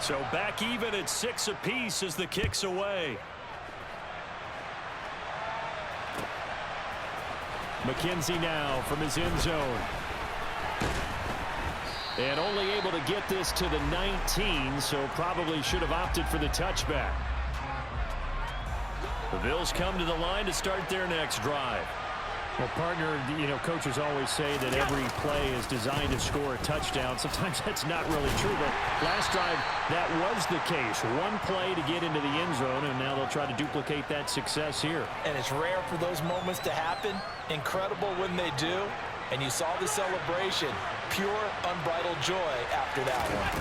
So back even at 6 apiece as the kick's away. McKenzie now from his end zone. And only able to get this to the 19, so probably should have opted for the touchback. The Bills come to the line to start their next drive. Well, partner, coaches always say that every play is designed to score a touchdown. Sometimes that's not really true, but last drive, that was the case. One play to get into the end zone, and now they'll try to duplicate that success here. And it's rare for those moments to happen. Incredible when they do. And you saw the celebration. Pure, unbridled joy after that one.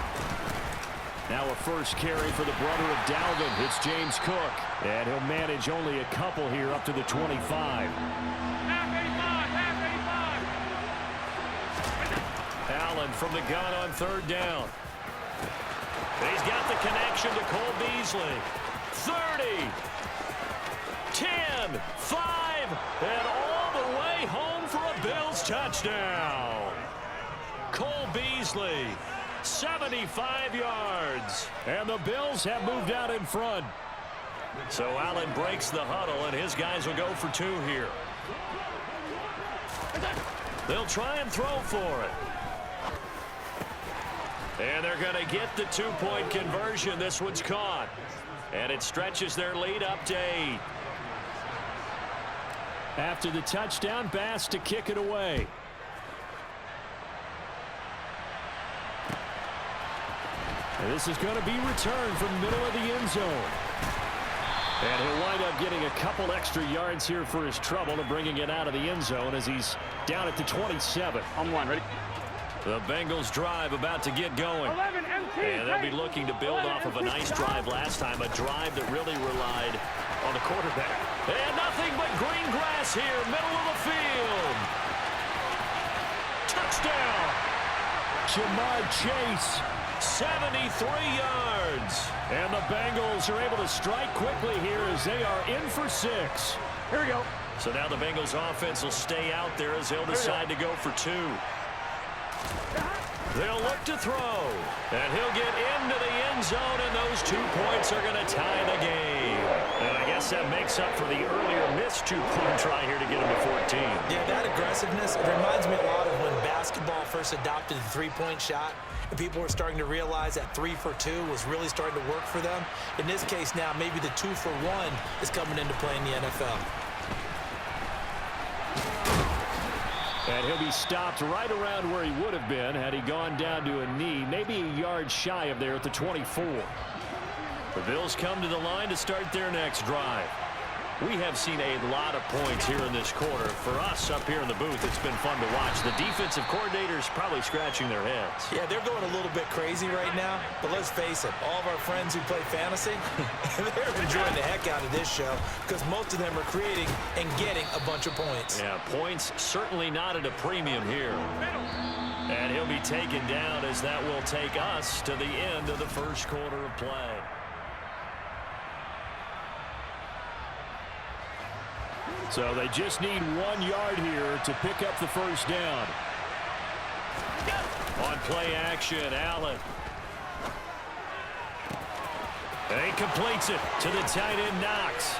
Now a first carry for the brother of Dalvin. It's James Cook. And he'll manage only a couple here up to the 25. Allen from the gun on third down. He's got the connection to Cole Beasley. 30, 10, 5, and all the way home for a Bills touchdown. Cole Beasley, 75 yards. And the Bills have moved out in front. So Allen breaks the huddle, and his guys will go for 2 here. They'll try and throw for it. And they're going to get the 2-point conversion. This one's caught. And it stretches their lead up to 8. After the touchdown, Bass to kick it away. And this is going to be returned from the middle of the end zone. And he'll wind up getting a couple extra yards here for his trouble and bringing it out of the end zone as he's down at the 27. On one, ready? The Bengals drive about to get going. And they'll be looking to build off of a nice drive last time, a drive that really relied on the quarterback. And nothing but green grass here, middle of the field. Touchdown. Jamar Chase. 73 yards. And the Bengals are able to strike quickly here as they are in for 6. Here we go. So now the Bengals offense will stay out there as they'll decide to go for 2. They'll look to throw. And he'll get into the end zone, and those 2 points are going to tie the game. And I guess that makes up for the earlier missed 2-point try here to get him to 14. Yeah, that aggressiveness, it reminds me a lot of when basketball first adopted the 3-point shot. And people were starting to realize that 3 for 2 was really starting to work for them. In this case now, maybe the 2 for 1 is coming into play in the NFL. And he'll be stopped right around where he would have been had he gone down to a knee, maybe a yard shy of there at the 24. The Bills come to the line to start their next drive. We have seen a lot of points here in this quarter. For us up here in the booth, it's been fun to watch. The defensive coordinators probably scratching their heads. Yeah, they're going a little bit crazy right now. But let's face it, all of our friends who play fantasy, they're enjoying the heck out of this show because most of them are creating and getting a bunch of points. Yeah, points certainly not at a premium here. And he'll be taken down as that will take us to the end of the first quarter of play. So they just need 1 yard here to pick up the first down. On play action, Allen. And he completes it to the tight end, Knox.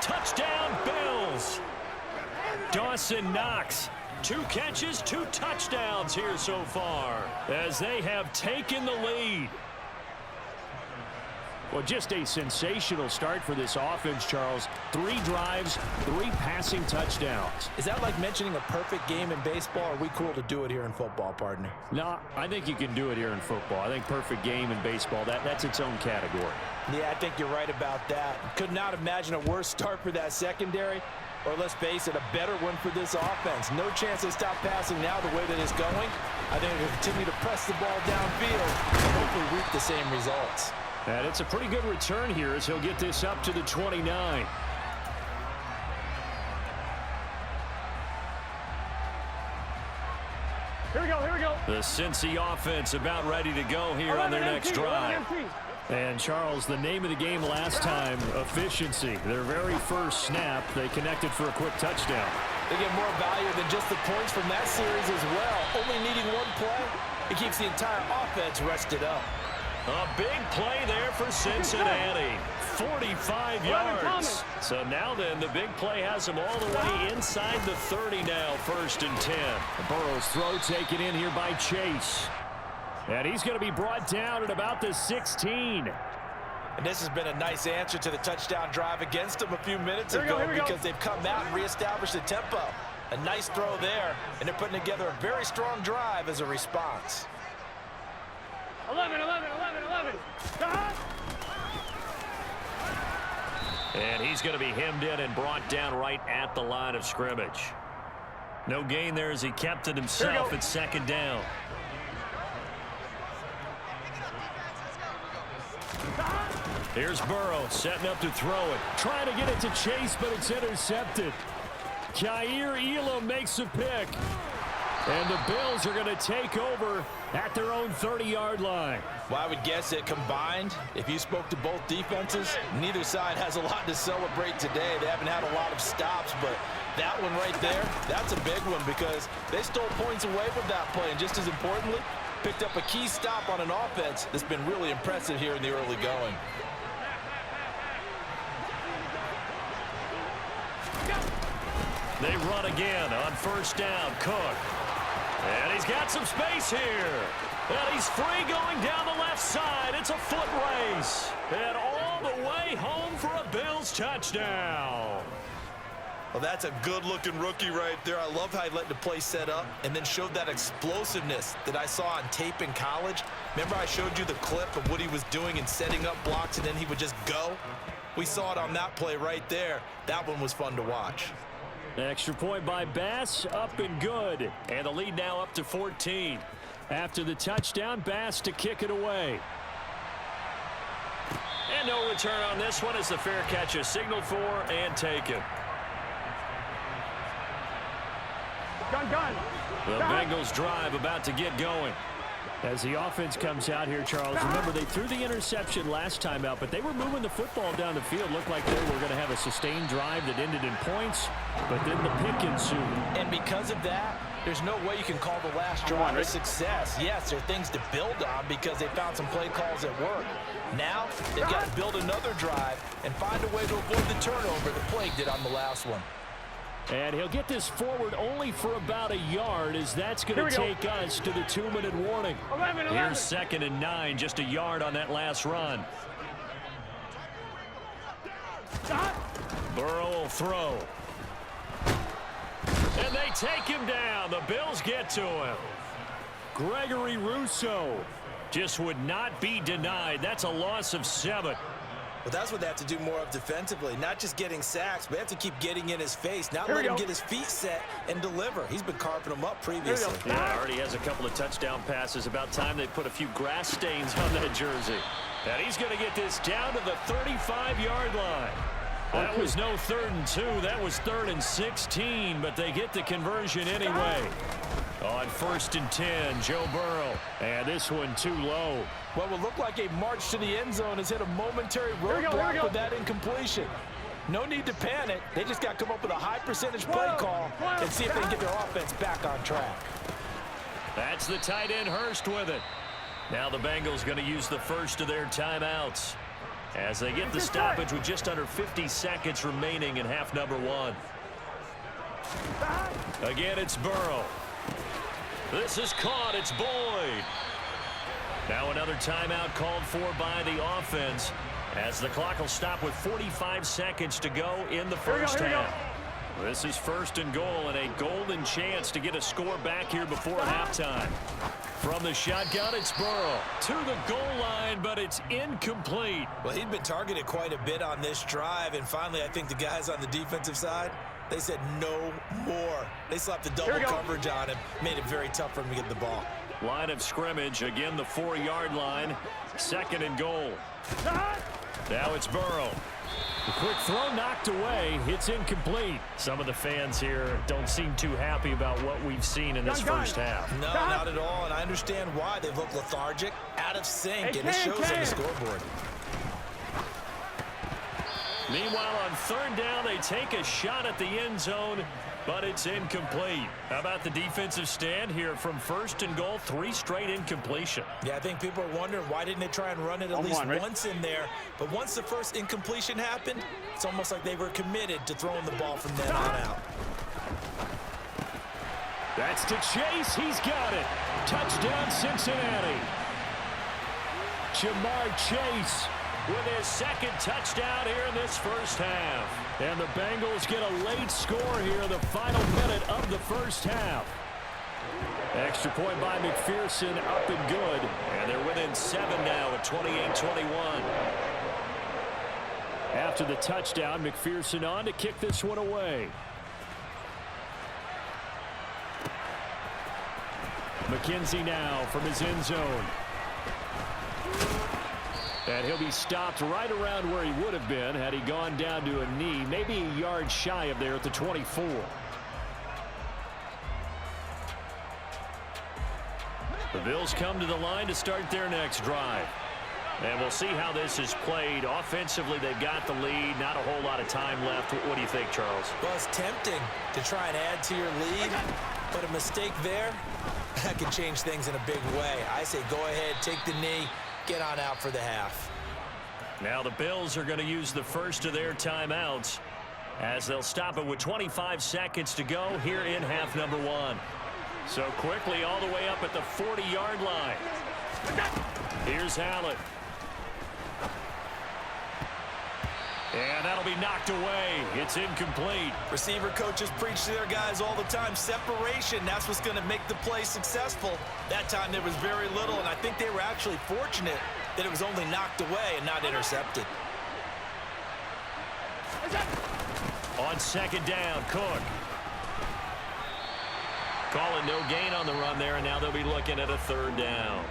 Touchdown, Bills. Dawson Knox. 2 catches, 2 touchdowns here so far as they have taken the lead. Well, just a sensational start for this offense, Charles. 3 drives, 3 passing touchdowns. Is that like mentioning a perfect game in baseball? Or are we cool to do it here in football, partner? No, I think you can do it here in football. I think perfect game in baseball, that's its own category. Yeah, I think you're right about that. Could not imagine a worse start for that secondary. Or let's face it, a better one for this offense. No chance to stop passing now the way that it's going. I think they'll continue to press the ball downfield and hopefully reap the same results. And it's a pretty good return here as he'll get this up to the 29. Here we go, here we go. The Cincy offense about ready to go here on their next drive. And, Charles, the name of the game last time, efficiency. Their very first snap, they connected for a quick touchdown. They get more value than just the points from that series as well. Only needing 1 play, It keeps the entire offense rested up. A big play there for Cincinnati. 45 yards. So now then, the big play has them all the way inside the 30 now, 1st and 10. Burrow's throw taken in here by Chase. And he's going to be brought down at about the 16. And this has been a nice answer to the touchdown drive against them a few minutes ago because they've come out and reestablished the tempo. A nice throw there, and they're putting together a very strong drive as a response. 11. And he's going to be hemmed in and brought down right at the line of scrimmage. No gain there as he kept it himself at 2nd down. Here's Burrow setting up to throw it. Trying to get it to Chase, but it's intercepted. Kaiir Elam makes a pick. And the Bills are going to take over at their own 30-yard line. Well, I would guess that combined, if you spoke to both defenses, neither side has a lot to celebrate today. They haven't had a lot of stops, but that one right there, that's a big one because they stole points away from that play. And just as importantly, picked up a key stop on an offense that's been really impressive here in the early going. They run again on 1st down. Cook. And he's got some space here. And he's free going down the left side. It's a foot race. And all the way home for a Bills touchdown. Well, that's a good-looking rookie right there. I love how he let the play set up and then showed that explosiveness that I saw on tape in college. Remember I showed you the clip of what he was doing and setting up blocks, and then he would just go? We saw it on that play right there. That one was fun to watch. Extra point by Bass, up and good. And the lead now up to 14. After the touchdown, Bass to kick it away. And no return on this one as the fair catch is signaled for and taken. Gun. The Bengals drive about to get going. As the offense comes out here, Charles, remember they threw the interception last time out, but they were moving the football down the field. Looked like they were going to have a sustained drive that ended in points, but then the pick ensued. And because of that, there's no way you can call the last drive a success. Yes, there are things to build on because they found some play calls that work. Now, they've got to build another drive and find a way to avoid the turnover that plagued it on the last one. And he'll get this forward only for about a yard, as that's going to take us to the 2-minute warning. 11. Here's 2nd and 9, just a yard on that last run. Burrow will throw. And they take him down. The Bills get to him. Gregory Rousseau just would not be denied. That's a loss of 7. Well, that's what they have to do more of defensively. Not just getting sacks, but they have to keep getting in his face. Not let him get his feet set and deliver. He's been carving them up previously. Yeah, already has a couple of touchdown passes. About time they put a few grass stains on that jersey. And he's going to get this down to the 35-yard line. That was no 3rd and 2. That was 3rd and 16, but they get the conversion anyway. On 1st and 10, Joe Burrow. And this one too low. What will look like a march to the end zone has hit a momentary roadblock with that incompletion. No need to panic. They just got to come up with a high percentage play call and see if they can get their offense back on track. That's the tight end Hurst with it. Now the Bengals going to use the first of their timeouts as they get the stoppage with just under 50 seconds remaining in half number 1. Again, it's Burrow. This is caught. It's Boyd. Now another timeout called for by the offense as the clock will stop with 45 seconds to go in the first half. This is 1st and goal and a golden chance to get a score back here before halftime. From the shotgun, it's Burrow to the goal line, but it's incomplete. Well, he'd been targeted quite a bit on this drive, and finally I think the guys on the defensive side, they said no more. They slapped the double coverage on him, made it very tough for him to get the ball. Line of scrimmage, again the 4-yard line. 2nd and goal. Now it's Burrow. The quick throw knocked away. It's incomplete. Some of the fans here don't seem too happy about what we've seen in this first half. No, not at all, and I understand why. They look lethargic, out of sync, and it shows on the scoreboard. Meanwhile, on 3rd down, they take a shot at the end zone, but it's incomplete. How about the defensive stand here from 1st and goal, 3 straight incompletion? Yeah, I think people are wondering why didn't they try and run it at least once in there. But once the first incompletion happened, it's almost like they were committed to throwing the ball from then on out. That's to Chase. He's got it. Touchdown, Cincinnati. Jamar Chase with his 2nd touchdown here in this first half. And the Bengals get a late score here in the final minute of the first half. Extra point by McPherson, up and good. And they're within 7 now at 28-21. After the touchdown, McPherson on to kick this one away. McKenzie now from his end zone. And he'll be stopped right around where he would have been had he gone down to a knee, maybe a yard shy of there at the 24. The Bills come to the line to start their next drive. And we'll see how this is played. Offensively, they've got the lead. Not a whole lot of time left. What do you think, Charles? Well, it's tempting to try and add to your lead, but a mistake there, that can change things in a big way. I say go ahead, take the knee, get on out for the half. Now the Bills are going to use the first of their timeouts as they'll stop it with 25 seconds to go here in half number 1. So quickly all the way up at the 40-yard line. Here's Allen. And that'll be knocked away. It's incomplete. Receiver coaches preach to their guys all the time. Separation, that's what's going to make the play successful. That time there was very little, and I think they were actually fortunate that it was only knocked away and not intercepted. On 2nd down, Cook. Calling no gain on the run there, and now they'll be looking at a 3rd down.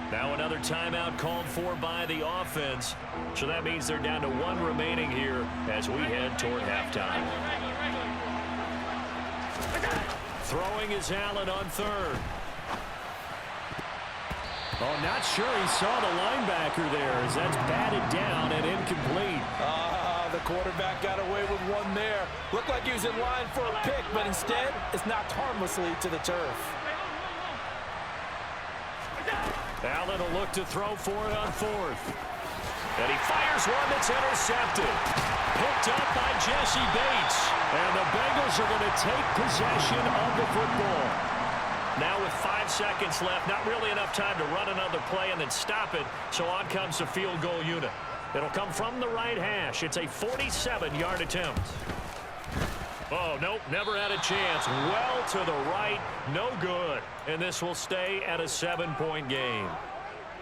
Now another timeout called for by the offense. So that means they're down to 1 remaining here as we head toward halftime. Throwing is Allen on 3rd. Oh, not sure he saw the linebacker there as that's batted down and incomplete. The quarterback got away with one there. Looked like he was in line for a pick, but instead it's knocked harmlessly to the turf. Allen will look to throw for it on 4th. And he fires one that's intercepted. Picked up by Jesse Bates. And the Bengals are going to take possession of the football. Now with 5 seconds left, not really enough time to run another play and then stop it. So on comes the field goal unit. It'll come from the right hash. It's a 47-yard attempt. Oh, nope, never had a chance. Well to the right, no good. And this will stay at a 7-point game.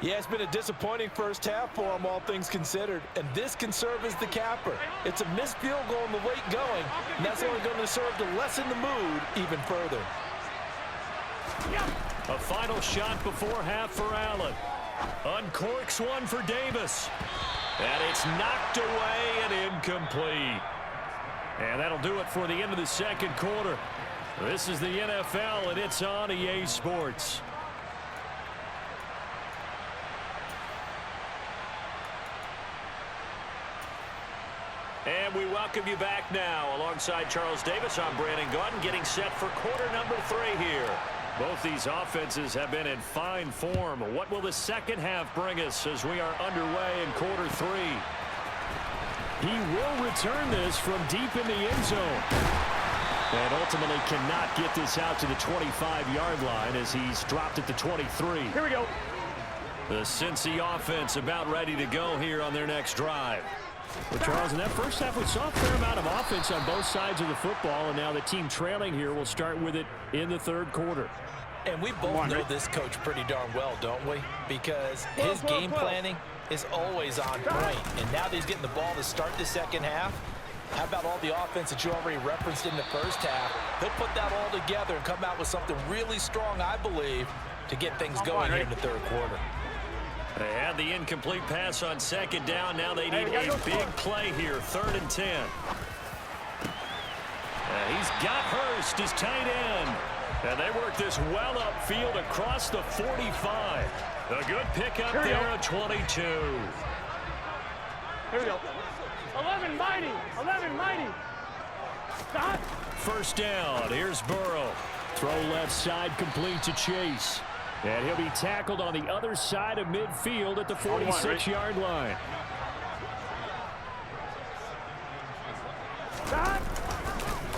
Yeah, it's been a disappointing first half for them, all things considered. And this can serve as the capper. It's a missed field goal in the late going, and that's only going to serve to lessen the mood even further. A final shot before half for Allen. Uncorks one for Davis. And it's knocked away and incomplete. And that'll do it for the end of the 2nd quarter. This is the NFL, and it's on EA Sports. And we welcome you back now. Alongside Charles Davis, I'm Brandon Gaudin, getting set for quarter number 3 here. Both these offenses have been in fine form. What will the second half bring us as we are underway in quarter 3? He will return this from deep in the end zone. And ultimately cannot get this out to the 25-yard line as he's dropped at the 23. Here we go. The Cincy offense about ready to go here on their next drive. Well, Charles, in that first half, we saw a fair amount of offense on both sides of the football, and now the team trailing here will start with it in the 3rd quarter. And we both know this coach pretty darn well, don't we? Because his game planning is always on point. And now that he's getting the ball to start the second half, how about all the offense that you already referenced in the first half? He'll put that all together and come out with something really strong, I believe, to get things going here in the 3rd quarter. They had the incomplete pass on 2nd down. Now they need a big play here, 3rd and 10. He's got Hurst, his tight end. And they work this well upfield across the 45. A good pickup there at 22. Here we go. 11 mighty. 11 mighty. Stop. first down. Here's Burrow. Throw left side complete to Chase. And he'll be tackled on the other side of midfield at the 46-yard line.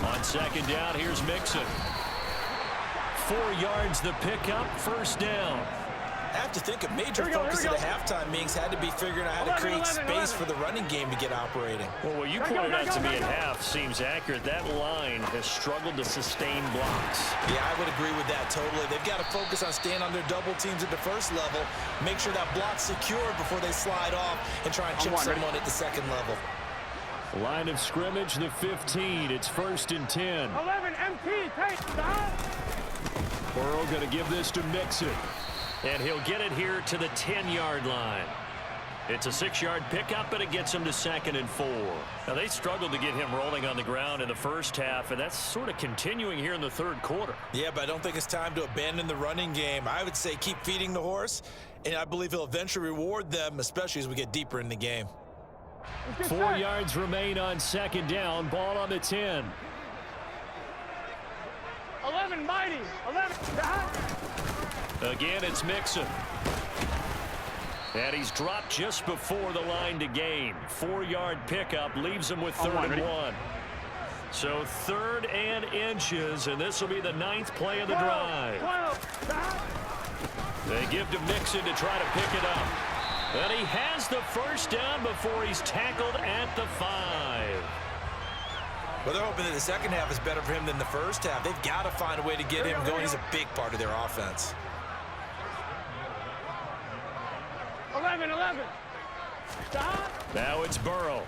On second down, here's Mixon. 4 yards the pickup, first down. I have to think a major focus of the halftime meetings had to be figuring out how to create space for the running game to get operating. Well, what you pointed out to me at half seems accurate. That line has struggled to sustain blocks. Yeah, I would agree with that totally. They've got to focus on staying on their double teams at the first level, make sure that block's secured before they slide off and try and chip someone at the second level. Line of scrimmage, the 15. It's 1st and 10. 11 MT, take stop. Burrow going to give this to Mixon. And he'll get it here to the 10-yard line. It's a 6-yard pickup, but it gets him to 2nd and 4. Now, they struggled to get him rolling on the ground in the first half, and that's sort of continuing here in the third quarter. Yeah, but I don't think it's time to abandon the running game. I would say keep feeding the horse, and I believe he'll eventually reward them, especially as we get deeper in the game. 4 yards remain on second down. Ball on the 10. 11 mighty. 11. Again, it's Mixon. And he's dropped just before the line to gain. 4-yard pickup leaves him with 3rd and 1. So 3rd and inches, and this will be the 9th play of the drive. They give to Mixon to try to pick it up. And he has the first down before he's tackled at the 5. Well, they're hoping that the second half is better for him than the first half. They've got to find a way to get him going. He's a big part of their offense. 11. Stop. Now it's Burrow.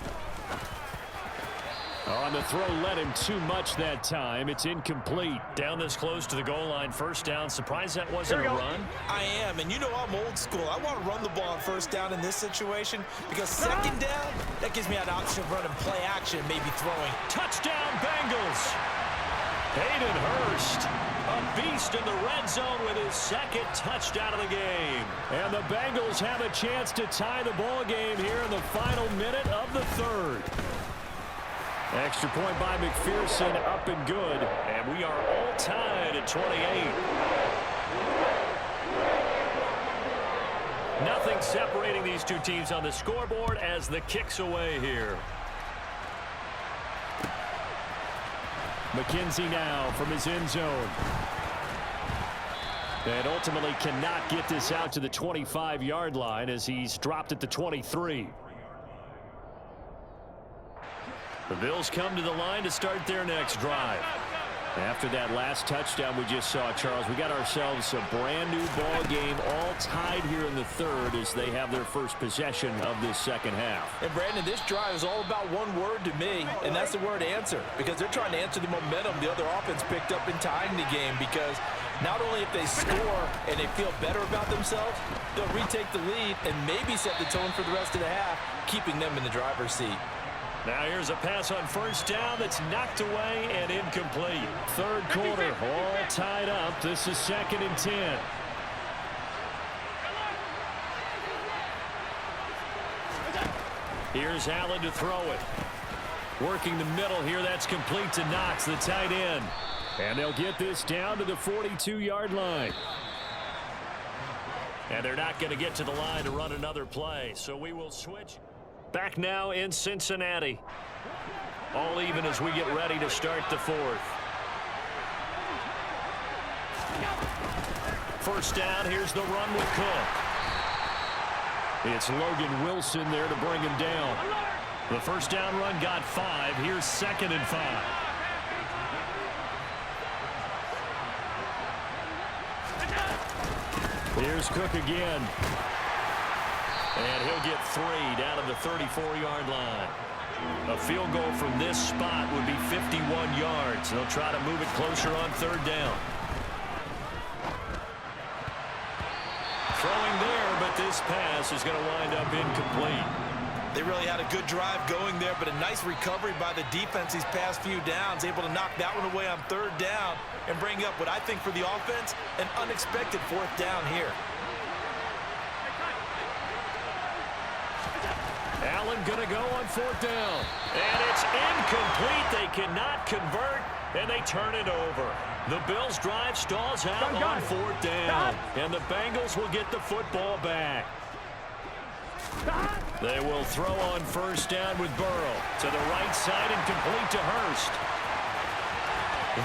On the throw, led him too much that time. It's incomplete. Down this close to the goal line, first down. Surprised that wasn't a run? I am, and you know I'm old school. I want to run the ball on first down in this situation because second down, that gives me an option of running play action, maybe throwing. Touchdown, Bengals. Hayden Hurst, a beast in the red zone with his 2nd touchdown of the game. And the Bengals have a chance to tie the ball game here in the final minute of the 3rd. Extra point by McPherson, up and good. And we are all tied at 28. Nothing separating these two teams on the scoreboard as the kick's away here. McKenzie now from his end zone. And ultimately cannot get this out to the 25-yard line as he's dropped at the 23. The Bills come to the line to start their next drive. After that last touchdown we just saw, Charles, we got ourselves a brand new ball game, all tied here in the 3rd as they have their first possession of this second half. And Brandon, this drive is all about one word to me, and that's the word answer, because they're trying to answer the momentum the other offense picked up in tying the game, because not only if they score and they feel better about themselves, they'll retake the lead and maybe set the tone for the rest of the half, keeping them in the driver's seat. Now here's a pass on first down that's knocked away and incomplete. 3rd quarter, all tied up. This is 2nd and 10. Here's Allen to throw it. Working the middle here, that's complete to Knox, the tight end. And they'll get this down to the 42-yard line. And they're not going to get to the line to run another play, so we will switch. Back now in Cincinnati. All even as we get ready to start the 4th. First down, here's the run with Cook. It's Logan Wilson there to bring him down. The first down run got 5. Here's 2nd and 5. Here's Cook again. And he'll get 3 down to the 34-yard line. A field goal from this spot would be 51 yards. They'll try to move it closer on 3rd down. Throwing there, but this pass is going to wind up incomplete. They really had a good drive going there, but a nice recovery by the defense these past few downs, able to knock that one away on 3rd down and bring up what I think for the offense, an unexpected 4th down here. Allen going to go on 4th down. And it's incomplete. They cannot convert. And they turn it over. The Bills' drive stalls out on 4th down. And the Bengals will get the football back. They will throw on 1st down with Burrow. To the right side and complete to Hurst.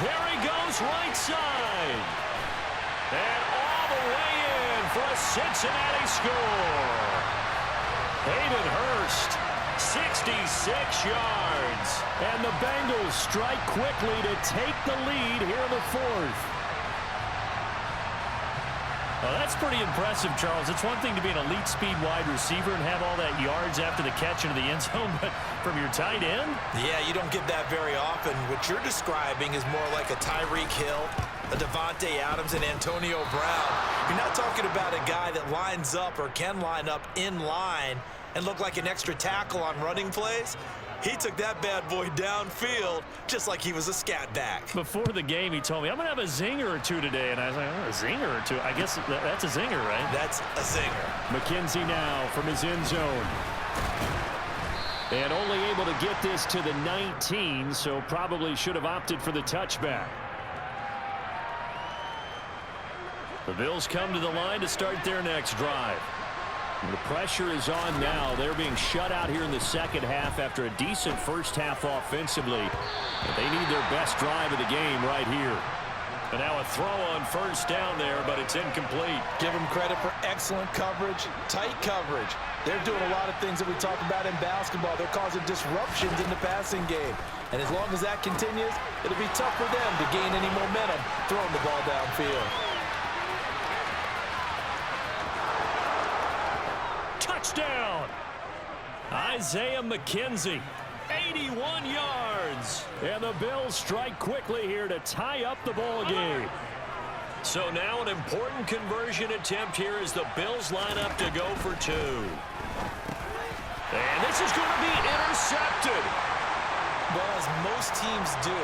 There he goes, right side. And all the way in for a Cincinnati score. Hayden Hurst, 66 yards. And the Bengals strike quickly to take the lead here in the 4th. Well, that's pretty impressive, Charles. It's one thing to be an elite speed wide receiver and have all that yards after the catch into the end zone, but from your tight end? Yeah, you don't get that very often. What you're describing is more like a Tyreek Hill, a Devontae Adams, and Antonio Brown. You're not talking about a guy that lines up or can line up in line and look like an extra tackle on running plays. He took that bad boy downfield just like he was a scat back. Before the game, he told me, I'm going to have a zinger or two today. And I was like, oh, a zinger or two? I guess that's a zinger, right? That's a zinger. McKenzie now from his end zone. And only able to get this to the 19, so probably should have opted for the touchback. The Bills come to the line to start their next drive. The pressure is on now. They're being shut out here in the second half after a decent first half offensively. But they need their best drive of the game right here. And now a throw on 1st down there, but it's incomplete. Give them credit for excellent coverage, tight coverage. They're doing a lot of things that we talk about in basketball. They're causing disruptions in the passing game. And as long as that continues, it'll be tough for them to gain any momentum throwing the ball downfield. Touchdown! Isaiah McKenzie, 81 yards. And the Bills strike quickly here to tie up the ball game. So now an important conversion attempt here as the Bills line up to go for 2. And this is going to be intercepted. Well, as most teams do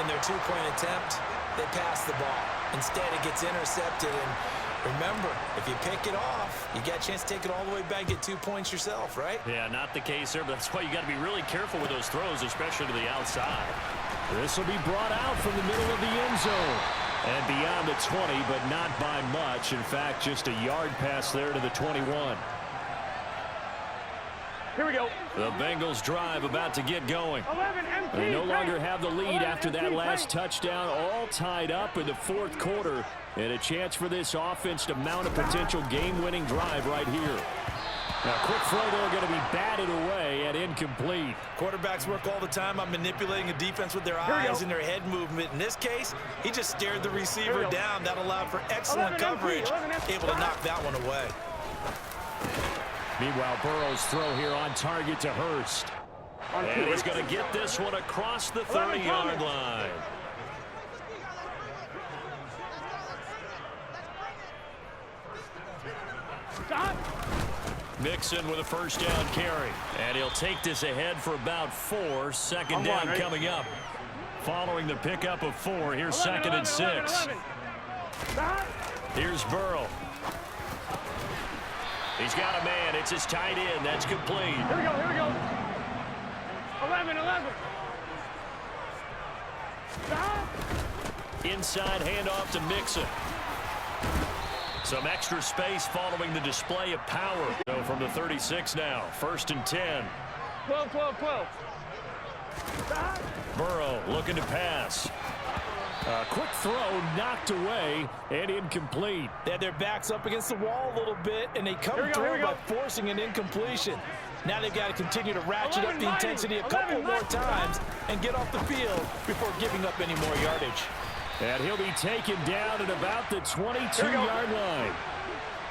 in their 2-point attempt, they pass the ball. Instead, it gets intercepted. And remember, if you pick it off, you got a chance to take it all the way back, get 2 points yourself, right? Yeah, not the case there, but that's why you got to be really careful with those throws, especially to the outside. This will be brought out from the middle of the end zone. And beyond the 20, but not by much. In fact, just a yard pass there to the 21. Here we go. The Bengals drive about to get going. 11 MT. They no longer have the lead after that MT, last touchdown, all tied up in the 4th quarter. And a chance for this offense to mount a potential game-winning drive right here. Now, quick throw there going to be batted away and incomplete. Quarterbacks work all the time on manipulating a defense with their eyes and their head movement. In this case, he just stared the receiver down. That allowed for excellent coverage, able to knock that one away. Meanwhile, Burrow's throw here on target to Hurst. And he's going to get this one across the 30-yard line. Stop. Mixon with a 1st down carry. And he'll take this ahead for about 4. 2nd down coming up. Following the pickup of 4, here's 2nd and 6. Here's Burrow. He's got a man. It's his tight end. That's complete. Here we go, here we go. 11. Stop. Inside handoff to Mixon. Some extra space following the display of power. So from the 36 now. 1st and 10. 12. Stop. Burrow looking to pass. A quick throw knocked away and incomplete. They had their backs up against the wall a little bit, and they come through by forcing an incompletion. Now they've got to continue to ratchet up the intensity a couple more times and get off the field before giving up any more yardage. And he'll be taken down at about the 22-yard line.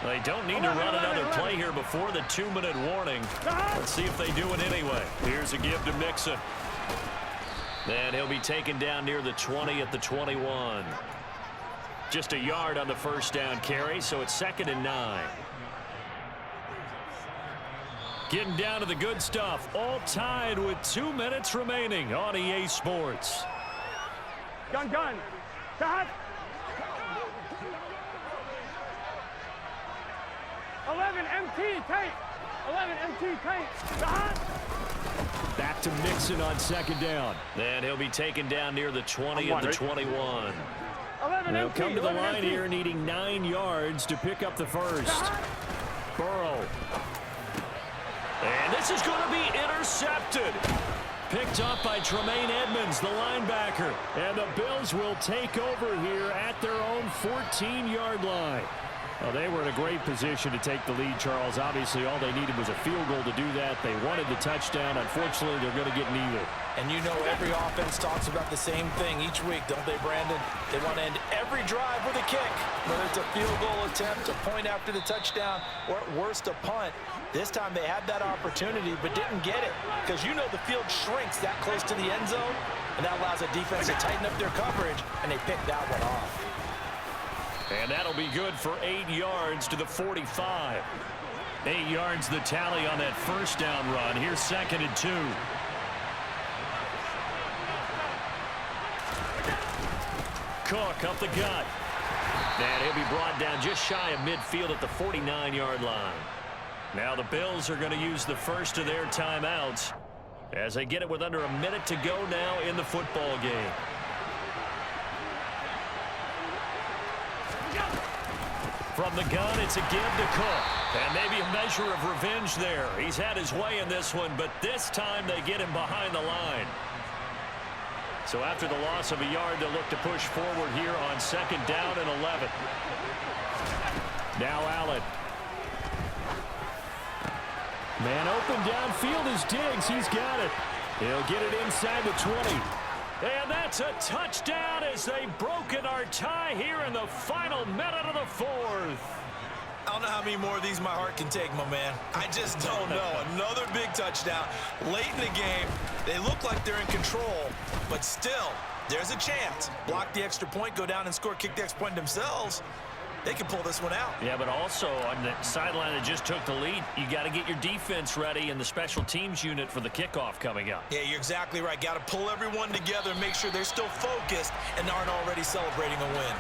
They don't need to run another play here before the 2-minute warning. Let's see if they do it anyway. Here's a give to Mixon. And he'll be taken down near the 20 at the 21. Just a yard on the 1st down carry, so it's 2nd and 9. Getting down to the good stuff. All tied with 2 minutes remaining on EA Sports. Gun. Stop. 11 MT tape. 11 MT tape. Stop. Back to Mixon on second down. And he'll be taken down near the 20 of the 21. They'll come to the line here needing 9 yards to pick up the first. Burrow. And this is going to be intercepted. Picked up by Tremaine Edmonds, the linebacker. And the Bills will take over here at their own 14-yard line. Well, they were in a great position to take the lead, Charles. Obviously, all they needed was a field goal to do that. They wanted the touchdown. Unfortunately, they're going to get neither. And you know every offense talks about the same thing each week, don't they, Brandon? They want to end every drive with a kick, whether it's a field goal attempt, a point after the touchdown, or at worst a punt. This time they had that opportunity but didn't get it because you know the field shrinks that close to the end zone, and that allows a defense to tighten up their coverage, and they picked that one off. And that'll be good for 8 yards to the 45. 8 yards the tally on that first down run. Here's 2nd and 2. Cook up the gut. And he'll be brought down just shy of midfield at the 49-yard line. Now the Bills are going to use the first of their timeouts as they get it with under a minute to go now in the football game. From the gun, it's a give to Cook. And maybe a measure of revenge there. He's had his way in this one, but this time they get him behind the line. So after the loss of a yard, they'll look to push forward here on 2nd down and 11. Now Allen. Man open downfield is Diggs. He's got it. He'll get it inside the 20. And that's a touchdown as they've broken our tie here in the final minute of the 4th. I don't know how many more of these my heart can take, my man. I just don't know. Another big touchdown late in the game. They look like they're in control, but still, there's a chance. Block the extra point, go down and score, kick the extra point themselves. They can pull this one out. Yeah, but also on the sideline that just took the lead, you got to get your defense ready and the special teams unit for the kickoff coming up. Yeah, you're exactly right. Got to pull everyone together and make sure they're still focused and aren't already celebrating a win.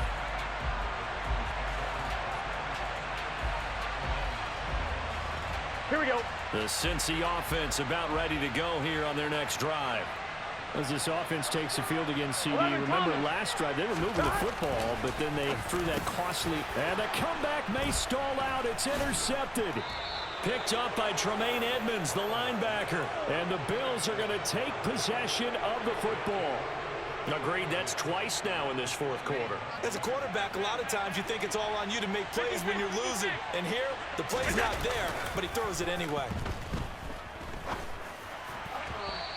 Here we go. The Cincy offense about ready to go here on their next drive. As this offense takes the field against CD, remember last drive they were moving the football, but then they threw that costly, and the comeback may stall out. It's intercepted. Picked up by Tremaine Edmonds, the linebacker. And the Bills are going to take possession of the football. Agreed, that's twice now in this 4th quarter. As a quarterback, a lot of times you think it's all on you to make plays when you're losing. And here, the play's not there, but he throws it anyway.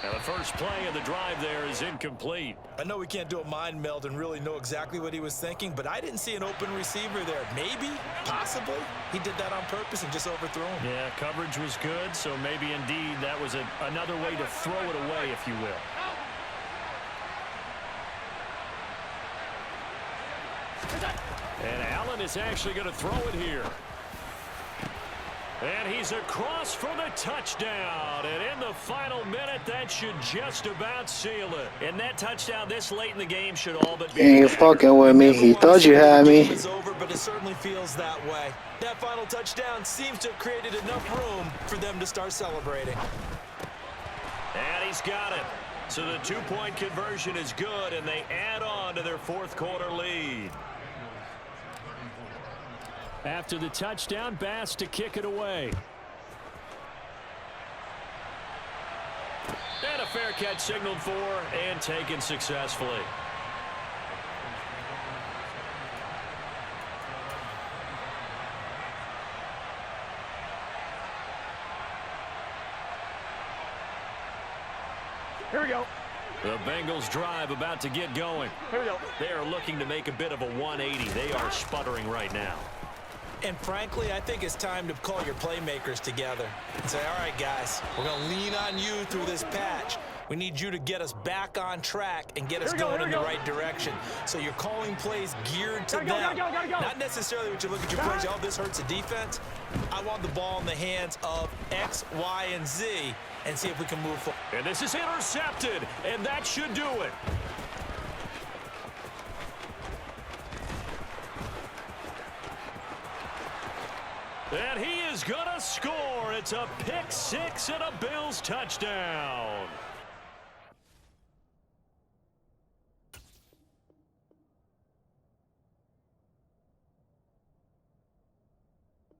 Now the first play of the drive there is incomplete. I know we can't do a mind meld and really know exactly what he was thinking, but I didn't see an open receiver there. Maybe, possibly, he did that on purpose and just overthrew him. Yeah, coverage was good, so maybe indeed that was another way to throw it away, if you will. And Allen is actually going to throw it here. And he's across for the touchdown. And in the final minute, that should just about seal it. And that touchdown this late in the game should all but be. You ain't fucking with me. He thought you had me. It's over, but it certainly feels that way. That final touchdown seems to have created enough room for them to start celebrating. And he's got it. So the 2-point conversion is good, and they add on to their 4th quarter lead. After the touchdown, Bass to kick it away. And a fair catch signaled for and taken successfully. Here we go. The Bengals drive about to get going. Here we go. They are looking to make a bit of a 180. They are sputtering right now. And frankly, I think it's time to call your playmakers together and say, all right, guys, we're going to lean on you through this patch. We need you to get us back on track and get us going in the right direction. So you're calling plays geared to them. Gotta go. Not necessarily what you look at your plays, oh, this hurts the defense. I want the ball in the hands of X, Y, and Z and see if we can move forward. And this is intercepted, and that should do it. And he is going to score. It's a pick six and a Bills touchdown.